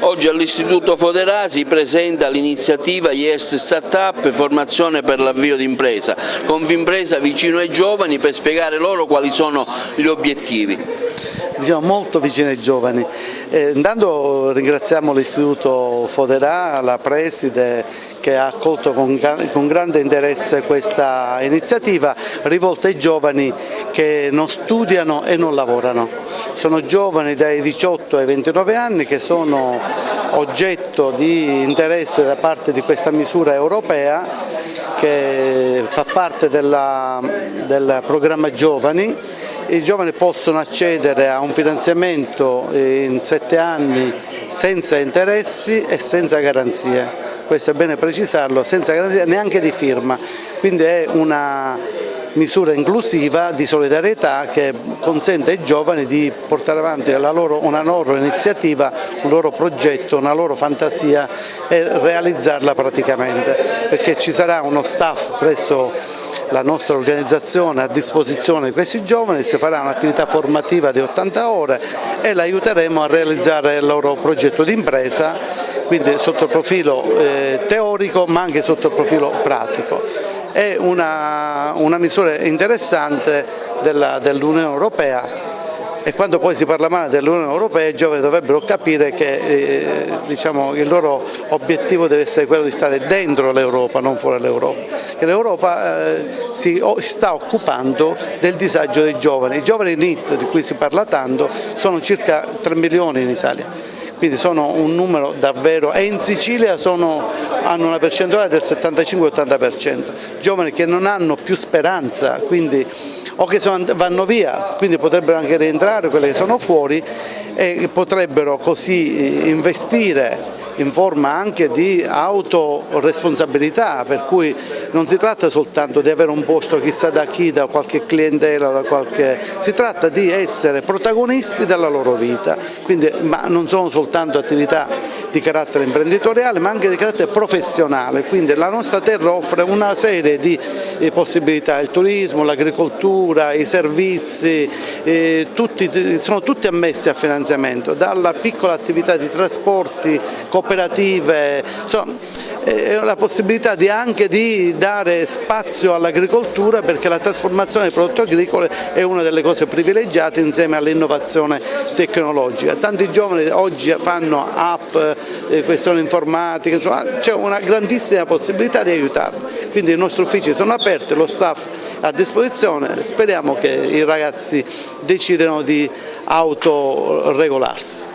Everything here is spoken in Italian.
Oggi all'Istituto Foderà si presenta l'iniziativa Yes Startup, formazione per l'avvio d'impresa, Confimpresa vicino ai giovani per spiegare loro quali sono gli obiettivi. Diciamo molto vicini ai giovani. Intanto ringraziamo l'Istituto Foderà, la preside che ha accolto con grande interesse questa iniziativa rivolta ai giovani che non studiano e non lavorano. Sono giovani dai 18 ai 29 anni che sono oggetto di interesse da parte di questa misura europea che fa parte del programma Giovani. I giovani possono accedere a un finanziamento in 7 anni senza interessi e senza garanzie, questo è bene precisarlo, senza garanzie neanche di firma, quindi è una misura inclusiva di solidarietà che consente ai giovani di portare avanti una loro iniziativa, un loro progetto, una loro fantasia e realizzarla praticamente, perché ci sarà uno staff presso la nostra organizzazione a disposizione di questi giovani, si farà un'attività formativa di 80 ore e l'aiuteremo a realizzare il loro progetto di impresa, quindi sotto il profilo teorico ma anche sotto il profilo pratico. È una misura interessante dell'Unione Europea. E quando poi si parla male dell'Unione Europea i giovani dovrebbero capire che il loro obiettivo deve essere quello di stare dentro l'Europa, non fuori l'Europa, che l'Europa si sta occupando del disagio dei giovani. I giovani NEET di cui si parla tanto sono circa 3 milioni in Italia, quindi sono un numero davvero, e in Sicilia hanno una percentuale del 75-80%, giovani che non hanno più speranza, quindi o che vanno via, quindi potrebbero anche rientrare quelli che sono fuori e potrebbero così investire in forma anche di autoresponsabilità, per cui non si tratta soltanto di avere un posto chissà da chi, da qualche clientela, si tratta di essere protagonisti della loro vita, quindi, ma non sono soltanto attività di carattere imprenditoriale ma anche di carattere professionale, quindi la nostra terra offre una serie di possibilità, il turismo, l'agricoltura, i servizi, sono tutti ammessi a finanziamento, dalla piccola attività di trasporti, cooperative, la possibilità anche di dare spazio all'agricoltura, perché la trasformazione dei prodotti agricoli è una delle cose privilegiate insieme all'innovazione tecnologica. Tanti giovani oggi fanno app, questioni informatiche, c'è una grandissima possibilità di aiutarli, quindi i nostri uffici sono aperti, lo staff è a disposizione, speriamo che i ragazzi decidano di autoregolarsi.